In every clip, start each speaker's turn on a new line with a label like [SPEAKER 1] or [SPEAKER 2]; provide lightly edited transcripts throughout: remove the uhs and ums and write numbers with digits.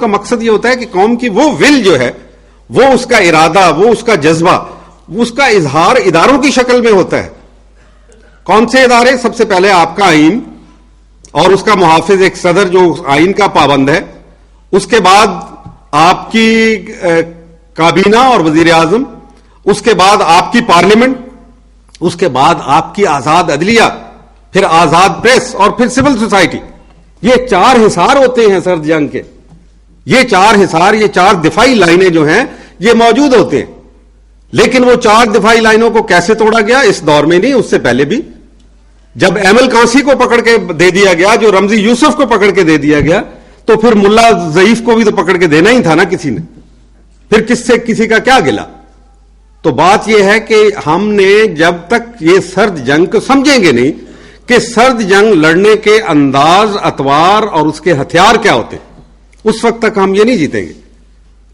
[SPEAKER 1] کا مقصد یہ ہوتا ہے کہ قوم کی وہ ول جو ہے، وہ اس کا ارادہ، وہ اس کا جذبہ، اس کا اظہار اداروں کی شکل میں ہوتا ہے. کون سے ادارے؟ سب سے پہلے آپ کا آئین اور اس کا محافظ ایک صدر جو آئین کا پابند ہے، اس کے بعد آپ کی کابینہ اور وزیر اعظم، اس کے بعد آپ کی پارلیمنٹ، اس کے بعد آپ کی آزاد عدلیہ، پھر آزاد پریس اور پھر سول سوسائٹی. یہ چار حصار ہوتے ہیں سرد جنگ کے. یہ چار حصار، یہ چار دفاعی لائنیں جو ہیں یہ موجود ہوتے ہیں. لیکن وہ چار دفاعی لائنوں کو کیسے توڑا گیا؟ اس دور میں نہیں، اس سے پہلے بھی. جب ایمل کانسی کو پکڑ کے دے دیا گیا، جو رمزی یوسف کو پکڑ کے دے دیا گیا، تو پھر ملا ضعیف کو بھی تو پکڑ کے دینا ہی تھا نا کسی نے. پھر کس سے کسی کا کیا گلا؟ تو بات یہ ہے کہ ہم نے جب تک یہ سرد جنگ کو سمجھیں گے نہیں کہ سرد جنگ لڑنے کے انداز، اطوار اور اس کے ہتھیار کیا ہوتے، اس وقت تک ہم یہ نہیں جیتیں گے.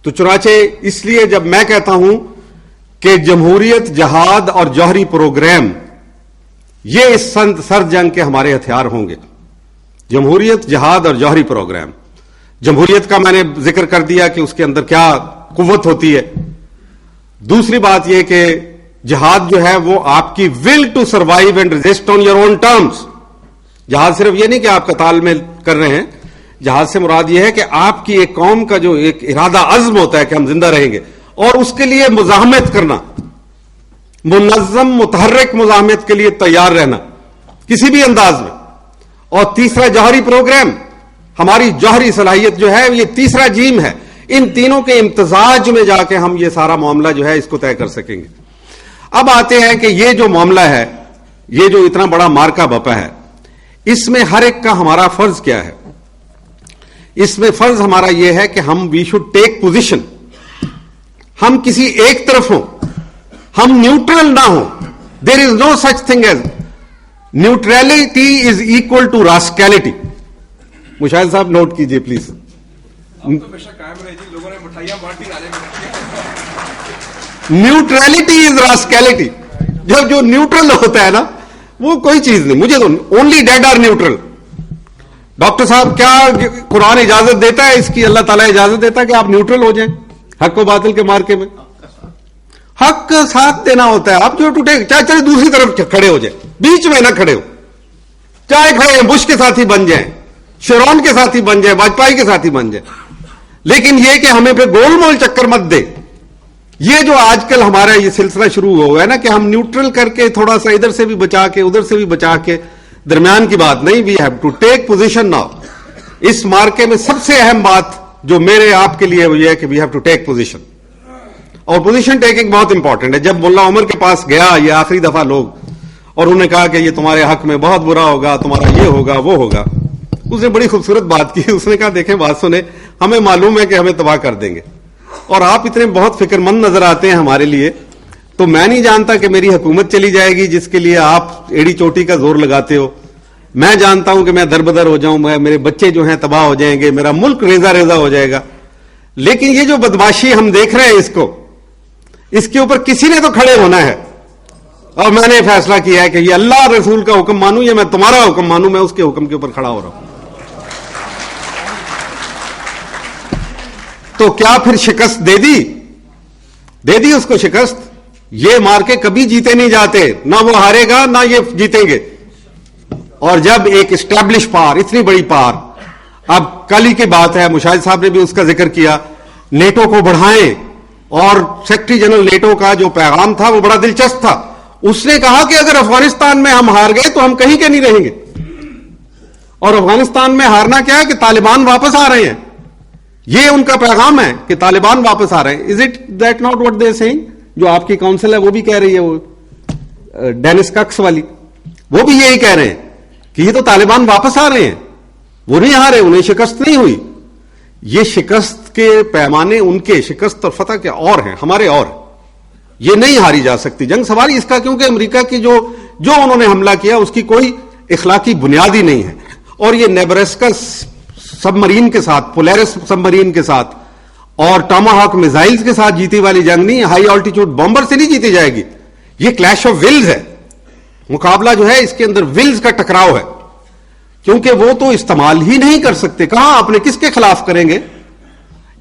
[SPEAKER 1] تو چنانچہ اس لیے جب میں کہتا ہوں کہ جمہوریت، جہاد اور جوہری پروگرام یہ اس سرد جنگ کے ہمارے ہتھیار ہوں گے. جمہوریت، جہاد اور جوہری پروگرام. جمہوریت کا میں نے ذکر کر دیا کہ اس کے اندر کیا قوت ہوتی ہے. دوسری بات یہ کہ جہاد جو ہے وہ آپ کی will to survive and resist on your own terms. جہاد صرف یہ نہیں کہ آپ قتال میں کر رہے ہیں. جہاد سے مراد یہ ہے کہ آپ کی ایک قوم کا جو ایک ارادہ عزم ہوتا ہے کہ ہم زندہ رہیں گے، اور اس کے لیے مزاحمت کرنا، منظم متحرک مزاحمت کے لیے تیار رہنا کسی بھی انداز میں. اور تیسرا جوہری پروگرام، ہماری جوہری صلاحیت جو ہے یہ تیسرا جیم ہے. ان تینوں کے امتزاج میں جا کے ہم یہ سارا معاملہ جو ہے اس کو طے کر سکیں گے. اب آتے ہیں کہ یہ جو معاملہ ہے، یہ جو اتنا بڑا مارکا بپا ہے، اس میں ہر ایک کا ہمارا فرض کیا ہے؟ اس میں فرض ہمارا یہ ہے کہ ہم وی شوڈ ٹیک پوزیشن. ہم کسی ایک طرف ہوں، ہم نیوٹرل نہ ہوں. There is no such thing as neutrality is equal to rascality. Mushahid صاحب نوٹ کیجئے پلیز. نیوٹرلٹی از راسکیلٹی. جب جو نیوٹرل ہوتا ہے نا وہ کوئی چیز نہیں. مجھے تو only dead or neutral. Doctor صاحب کیا قرآن اجازت دیتا ہے اس کی؟ اللہ تعالیٰ اجازت دیتا ہے کہ آپ نیوٹرل ہو جائیں حق و باطل کے مارکے میں. حق کا ساتھ دینا ہوتا ہے. آپ جو ٹوٹے چاہے چلے دوسری طرف کھڑے ہو جائیں، بیچ میں نہ کھڑے ہو. چاہے کھڑے ہیں بش کے ساتھی بن جائیں، شیرون کے ساتھی بن جائیں، واجپئی کے ساتھی بن جائیں، لیکن یہ کہ ہمیں پھر گول مول چکر مت دے. یہ جو آج کل ہمارا یہ سلسلہ شروع ہوا ہے نا کہ ہم نیوٹرل کر کے تھوڑا سا ادھر سے بھی بچا کے ادھر سے بھی بچا کے، درمیان کی بات نہیں. We have to take position now. اس مارکے میں سب سے اہم بات جو میرے آپ کے لیے وہ یہ ہے کہ we have to take position. اور پوزیشن ٹیکنگ بہت امپورٹنٹ ہے. جب ملا عمر کے پاس گیا یہ آخری دفعہ لوگ، اور انہوں نے کہا کہ یہ تمہارے حق میں بہت برا ہوگا، تمہارا یہ ہوگا وہ ہوگا، اس نے بڑی خوبصورت بات کی. اس نے کہا دیکھیں بات سنیں، ہمیں معلوم ہے کہ ہمیں تباہ کر دیں گے، اور آپ اتنے بہت فکر مند نظر آتے ہیں ہمارے لیے، تو میں نہیں جانتا کہ میری حکومت چلی جائے گی جس کے لیے آپ ایڑی چوٹی کا زور لگاتے ہو. میں جانتا ہوں کہ میں دربدر ہو جاؤں، میرے بچے جو ہیں تباہ ہو جائیں گے، میرا ملک ریزہ ریزہ ہو جائے گا. لیکن یہ جو بدماشی ہم دیکھ رہے ہیں اس کے اوپر کسی نے تو کھڑے ہونا ہے. اور میں نے فیصلہ کیا ہے کہ یہ اللہ رسول کا حکم مانوں یا میں تمہارا حکم مانوں، میں اس کے حکم کے اوپر کھڑا ہو رہا ہوں. تو کیا پھر شکست دے دی اس کو شکست؟ یہ مار کے کبھی جیتے نہیں جاتے، نہ وہ ہارے گا نہ یہ جیتیں گے. اور جب ایک اسٹیبلش پاور، اتنی بڑی پاور، اب کل ہی کی بات ہے، مشاہد صاحب نے بھی اس کا ذکر کیا، نیٹو کو بڑھائیں. اور سیکرٹری جنرل نیٹو کا جو پیغام تھا وہ بڑا دلچسپ تھا. اس نے کہا کہ اگر افغانستان میں ہم ہار گئے تو ہم کہیں کے نہیں رہیں گے. اور افغانستان میں ہارنا کیا ہے کہ طالبان واپس آ رہے ہیں. یہ ان کا پیغام ہے کہ طالبان واپس آ رہے ہیں. Is it that not what they saying? جو آپ کی کونسل ہے وہ بھی کہہ رہی ہے، وہ ڈینس ککس والی، وہ بھی یہی کہہ رہے ہیں کہ یہ تو طالبان واپس آ رہے ہیں. وہ نہیں ہارے، انہیں شکست نہیں ہوئی. یہ شکست کے پیمانے ان کے، شکست اور فتح کے اور ہیں، ہمارے اور. یہ نہیں ہاری جا سکتی جنگ سواری اس کا، کیونکہ امریکہ کی جو انہوں نے حملہ کیا اس کی کوئی اخلاقی بنیاد ہی نہیں ہے. اور یہ نیبراسکا سب مرین کے ساتھ، پولیرس سب مرین کے ساتھ اور ٹاماہاک میزائلز کے ساتھ جیتی والی جنگ نہیں، ہائی آلٹیٹیوڈ بمبر سے نہیں جیتی جائے گی. یہ کلیش آف ولز ہے. مقابلہ جو ہے اس کے اندر ولز کا ٹکراؤ ہے. کیونکہ وہ تو استعمال ہی نہیں کر سکتے. کہاں اپنے کس کے خلاف کریں گے؟